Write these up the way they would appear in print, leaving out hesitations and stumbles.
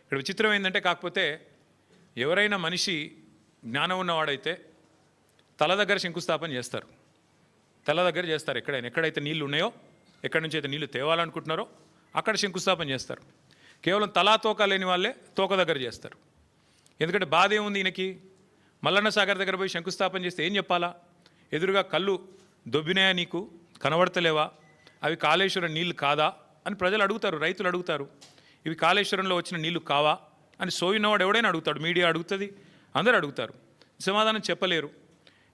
ఇక్కడ విచిత్రం ఏంటంటే కాకపోతే ఎవరైనా మనిషి జ్ఞానం ఉన్నవాడైతే తల దగ్గర శంకుస్థాపన చేస్తారు, తల దగ్గర చేస్తారు. ఎక్కడైతే నీళ్లు ఉన్నాయో, ఎక్కడి నుంచి అయితే నీళ్లు తేవాలనుకుంటున్నారో అక్కడ శంకుస్థాపన చేస్తారు. కేవలం తలా తోక లేని వాళ్ళే తోక దగ్గర చేస్తారు. ఎందుకంటే బాధ ఏముంది ఈయనకి? మల్లన్న సాగర్ దగ్గర పోయి శంకుస్థాపన చేస్తే ఏం చెప్పాలా? ఎదురుగా కళ్ళు దొబ్బినాయా, నీకు కనబడతలేవా, అవి కాళేశ్వరం నీళ్లు కాదా అని ప్రజలు అడుగుతారు, రైతులు అడుగుతారు. ఇవి కాళేశ్వరంలో వచ్చిన నీళ్లు కావా అని సోయినవాడు ఎవడైనా అడుగుతాడు, మీడియా అడుగుతుంది, అందరూ అడుగుతారు. సమాధానం చెప్పలేరు.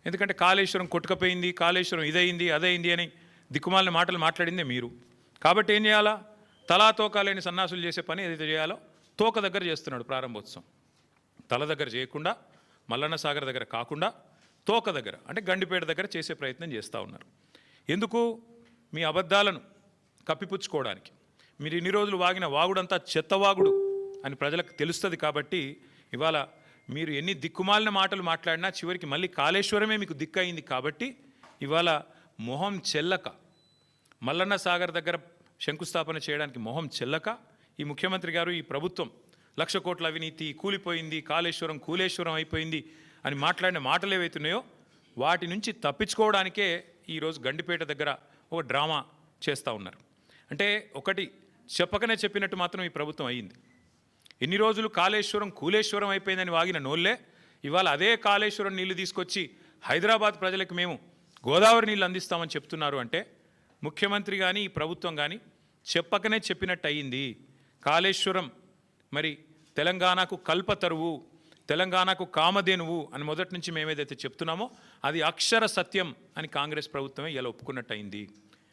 ఎందుకంటే కాళేశ్వరం కొట్టుకపోయింది, కాళేశ్వరం ఇదయింది అదయింది అని దిక్కుమాలిన మాటలు మాట్లాడిందే మీరు. కాబట్టి ఏం చేయాలా? తలా తోక లేని సన్నాసులు చేసే పని ఏదైతే చేయాలో తోక దగ్గర చేస్తున్నాడు ప్రారంభోత్సవం. తల దగ్గర చేయకుండా, మల్లన్న సాగర్ దగ్గర కాకుండా తోక దగ్గర అంటే గండిపేట దగ్గర చేసే ప్రయత్నం చేస్తూ ఉన్నారు. ఎందుకు? మీ అబద్ధాలను కప్పిపుచ్చుకోవడానికి. మీరు ఇన్ని రోజులు వాగిన వాగుడంతా చెత్తవాగుడు అని ప్రజలకు తెలుస్తుంది. కాబట్టి ఇవాళ మీరు ఎన్ని దిక్కుమాలిన మాటలు మాట్లాడినా చివరికి మళ్ళీ కాళేశ్వరమే మీకు దిక్కయింది. కాబట్టి ఇవాళ మొహం చెల్లక, మల్లన్న సాగర్ దగ్గర శంకుస్థాపన చేయడానికి మొహం చెల్లక ఈ ముఖ్యమంత్రి గారు, ఈ ప్రభుత్వం 1,00,000 కోట్ల అవినీతి, కూలిపోయింది, కాళేశ్వరం కూలేశ్వరం అయిపోయింది అని మాట్లాడిన మాటలు ఏవైతున్నాయో వాటి నుంచి తప్పించుకోవడానికే ఈరోజు గండిపేట దగ్గర ఒక డ్రామా చేస్తూ ఉన్నారు. అంటే ఒకటి చెప్పకనే చెప్పినట్టు మాత్రం ఈ ప్రభుత్వం అయ్యింది. ఎన్ని రోజులు కాళేశ్వరం కూలేశ్వరం అయిపోయిందని వాగిన నోళ్ళే ఇవాళ అదే కాళేశ్వరం నీళ్లు తీసుకొచ్చి హైదరాబాద్ ప్రజలకు మేము గోదావరి నీళ్ళు అందిస్తామని చెప్తున్నారు. అంటే ముఖ్యమంత్రి కానీ ఈ ప్రభుత్వం కానీ చెప్పకనే చెప్పినట్టు అయ్యింది. కాళేశ్వరం మరి తెలంగాణకు కల్పతరువు, తెలంగాణకు కామధేనువు అని మొదటి నుంచి మేమేదైతే చెప్తున్నామో అది అక్షర సత్యం అని కాంగ్రెస్ ప్రభుత్వమే ఇలా ఒప్పుకున్నట్టు అయింది.